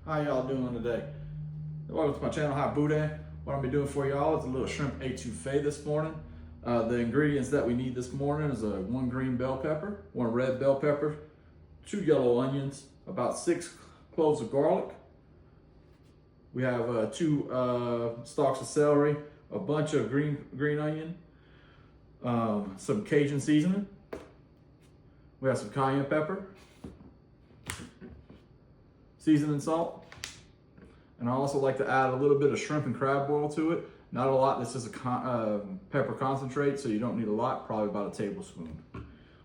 How y'all doing today? Welcome to my channel, Hi Boudin. What I'm gonna be doing for y'all is a little shrimp etouffee this morning. The ingredients that we need this morning is 1 green bell pepper, 1 red bell pepper, 2 yellow onions, about 6 cloves of garlic. We have 2 stalks of celery, a bunch of green onion, some Cajun seasoning. We have some cayenne pepper, seasoning salt, and I also like to add a little bit of shrimp and crab oil to it. Not a lot, this is a pepper concentrate, so you don't need a lot, probably about a tablespoon.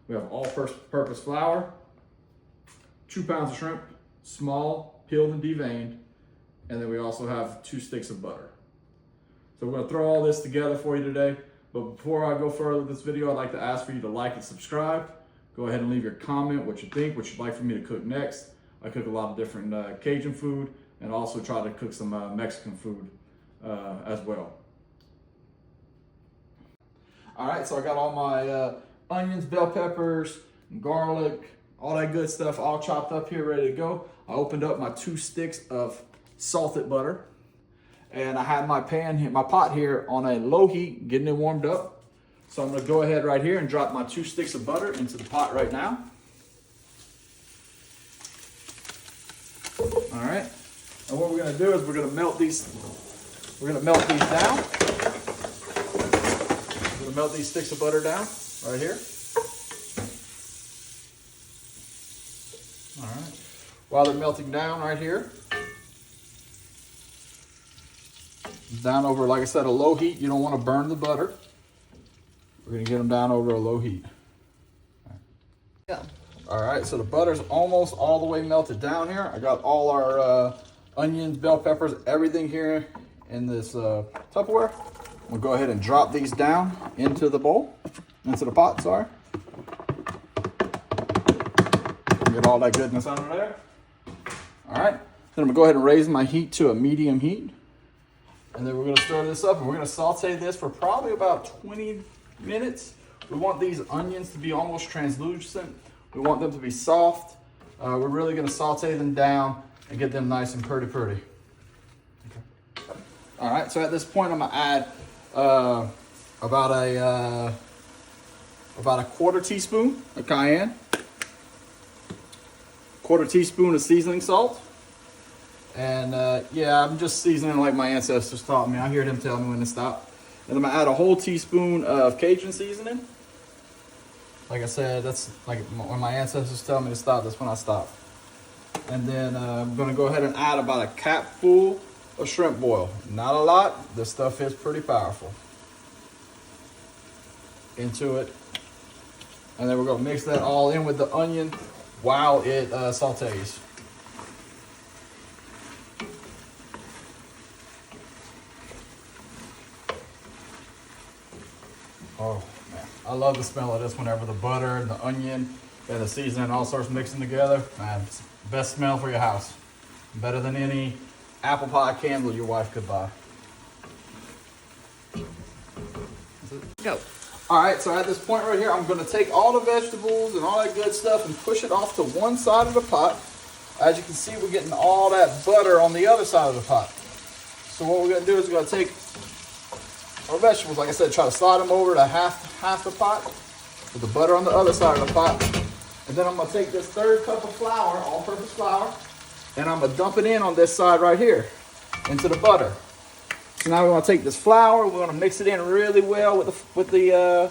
We have all-purpose flour, 2 pounds of shrimp, small, peeled and deveined, and then we also have 2 sticks of butter. So we're gonna throw all this together for you today, but before I go further with this video, I'd like to ask for you to like and subscribe. Go ahead and leave your comment, what you think, what you'd like for me to cook next. I cook a lot of different Cajun food and also try to cook some Mexican food as well. All right, so I got all my onions, bell peppers, garlic, all that good stuff all chopped up here, ready to go. I opened up my 2 sticks of salted butter, and I had my pot here on a low heat, getting it warmed up. So I'm gonna go ahead right here and drop my 2 sticks of butter into the pot right now. All right, and what we're gonna do is we're gonna melt these down. We're gonna melt these sticks of butter down right here. All right, while they're melting down right here, down over, like I said, a low heat. You don't wanna burn the butter. We're gonna get them down over a low heat. Go. All right, so the butter's almost all the way melted down here. I got all our onions, bell peppers, everything here in this Tupperware. We'll go ahead and drop these down into the bowl, into the pot, sorry. Get all that goodness under there. All right, then I'm gonna go ahead and raise my heat to a medium heat. And then we're gonna stir this up and we're gonna saute this for probably about 20 minutes. We want these onions to be almost translucent. We want them to be soft. We're really gonna saute them down and get them nice and pretty. Okay. All right, so at this point I'm gonna add about a 1/4 teaspoon of cayenne, 1/4 teaspoon of seasoning salt. And yeah, I'm just seasoning like my ancestors taught me. I hear them tell me when to stop. And I'm gonna add a whole teaspoon of Cajun seasoning. Like I said, that's like when my ancestors tell me to stop, that's when I stop. And then I'm gonna go ahead and add about a capful of shrimp boil. Not a lot, this stuff is pretty powerful. Into it. And then we're gonna mix that all in with the onion while it sautés. Oh man, I love the smell of this whenever the butter and the onion and the seasoning all starts mixing together. Man, it's the best smell for your house. Better than any apple pie candle your wife could buy. Go. All right, so at this point right here, I'm gonna take all the vegetables and all that good stuff and push it off to one side of the pot. As you can see, we're getting all that butter on the other side of the pot. So what we're gonna do is we're gonna take our vegetables, like I said, try to slide them over to half the pot with the butter on the other side of the pot. And then I'm gonna take this 1/3 cup of flour, all-purpose flour, and I'm gonna dump it in on this side right here into the butter. So now we're gonna take this flour, we're gonna mix it in really well with the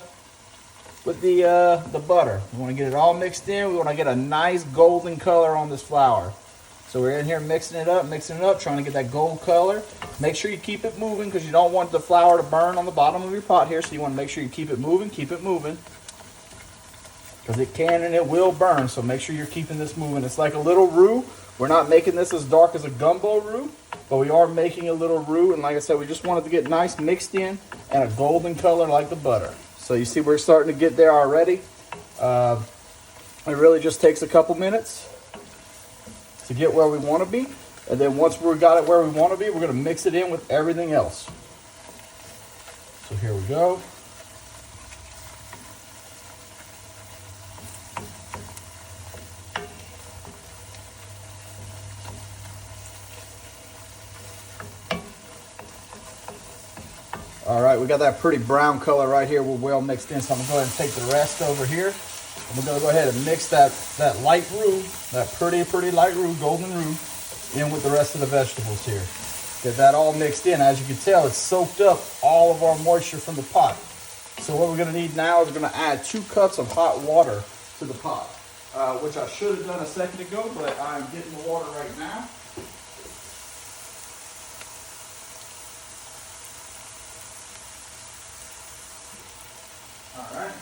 butter. We wanna get it all mixed in. We wanna get a nice golden color on this flour. So we're in here mixing it up, trying to get that gold color. Make sure you keep it moving because you don't want the flour to burn on the bottom of your pot here. So you want to make sure you keep it moving. Because it can and it will burn. So make sure you're keeping this moving. It's like a little roux. We're not making this as dark as a gumbo roux, but we are making a little roux. And like I said, we just wanted to get nice mixed in and a golden color like the butter. So you see we're starting to get there already. It really just takes a couple minutes to get where we want to be. And then once we've got it where we want to be, we're going to mix it in with everything else. So here we go. All right, we got that pretty brown color right here. We're well mixed in, so I'm gonna go ahead and take the rest over here. And we're gonna go ahead and mix that light roux, that pretty light roux, golden roux, in with the rest of the vegetables here. Get that all mixed in. As you can tell, it's soaked up all of our moisture from the pot. So what we're gonna need now is we're gonna add 2 cups of hot water to the pot, which I should have done a second ago, but I'm getting the water right now. All right.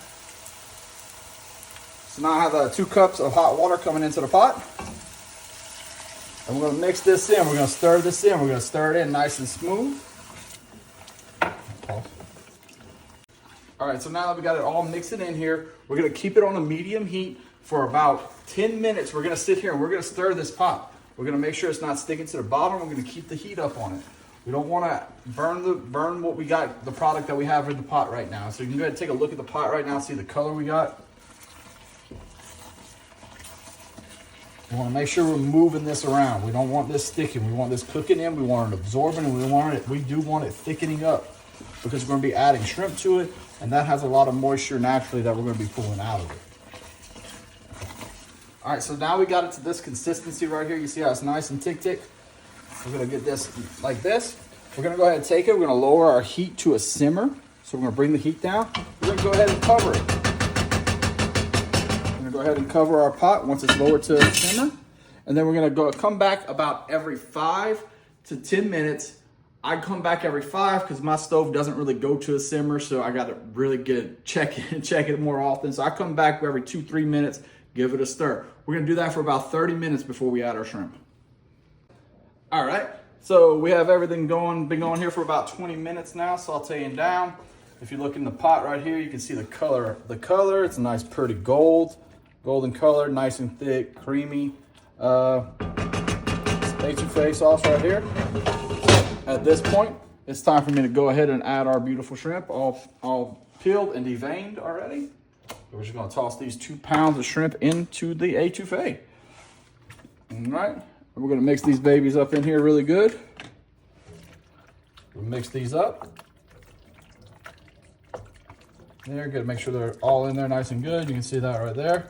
So now I have 2 cups of hot water coming into the pot. And we're gonna mix this in. We're gonna stir this in. We're gonna stir it in nice and smooth. All right, so now that we got it all mixed in here, we're gonna keep it on a medium heat for about 10 minutes. We're gonna sit here and we're gonna stir this pot. We're gonna make sure it's not sticking to the bottom. We're gonna keep the heat up on it. We don't wanna burn what we got, the product that we have in the pot right now. So you can go ahead and take a look at the pot right now, see the color we got. We want to make sure we're moving this around. We don't want this sticking. We want this cooking in. We want it absorbing, and we do want it thickening up because we're going to be adding shrimp to it, and that has a lot of moisture naturally that we're going to be pulling out of it. All right, so now we got it to this consistency right here. You see how it's nice and tick. We're going to get this like this. We're going to go ahead and take it. We're going to lower our heat to a simmer. So we're going to bring the heat down. We're going to go ahead and cover it. Go ahead and cover our pot once it's lowered to a simmer, and then we're gonna come back about every 5 to 10 minutes. I come back every 5 because my stove doesn't really go to a simmer, so I got to really check it more often. So I come back every 2-3 minutes, give it a stir. We're gonna do that for about 30 minutes before we add our shrimp. All right, so we have everything been going here for about 20 minutes now, sauteing down. If you look in the pot right here, you can see the color. It's a nice, pretty golden color, nice and thick, creamy. Etouffee sauce right here. At this point, it's time for me to go ahead and add our beautiful shrimp, all peeled and deveined already. We're just gonna toss these 2 pounds of shrimp into the etouffee. All right, we're gonna mix these babies up in here really good. We'll mix these up. There, good, make sure they're all in there nice and good. You can see that right there.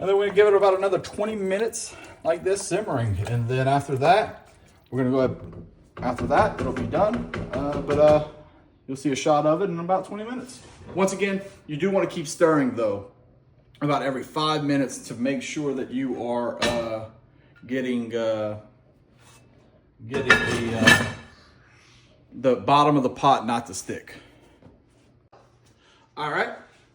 And then we're gonna give it about another 20 minutes like this simmering. And then after that, we're gonna go ahead, after that, it'll be done. You'll see a shot of it in about 20 minutes. Once again, you do wanna keep stirring though, about every 5 minutes to make sure that you are getting the bottom of the pot not to stick. All right.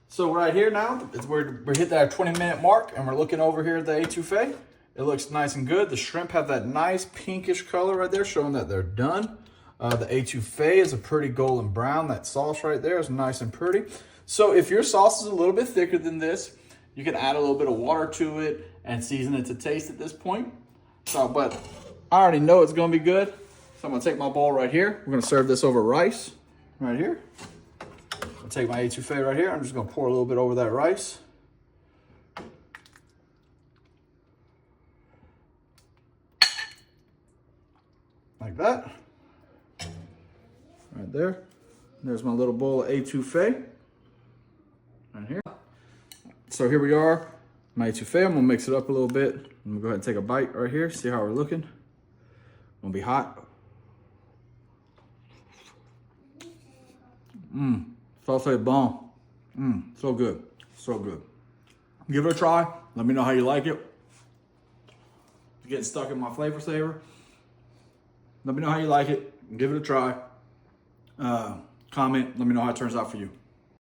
So right here now, we're hit that 20-minute mark, and we're looking over here at the etouffee. It looks nice and good. The shrimp have that nice pinkish color right there, showing that they're done. The etouffee is a pretty golden brown. That sauce right there is nice and pretty. So if your sauce is a little bit thicker than this, you can add a little bit of water to it and season it to taste at this point. But I already know it's gonna be good. So I'm gonna take my bowl right here. We're gonna serve this over rice right here. I'll take my etouffee right here. I'm just gonna pour a little bit over that rice. Like that. Right there. There's my little bowl of etouffee. Right here. So here we are. My etouffee. I'm gonna mix it up a little bit. I'm gonna go ahead and take a bite right here. See how we're looking. Gonna be hot. Sauce bon. So good. So good. Give it a try. Let me know how you like it. It's getting stuck in my flavor saver. Let me know how you like it. Give it a try. Comment. Let me know how it turns out for you.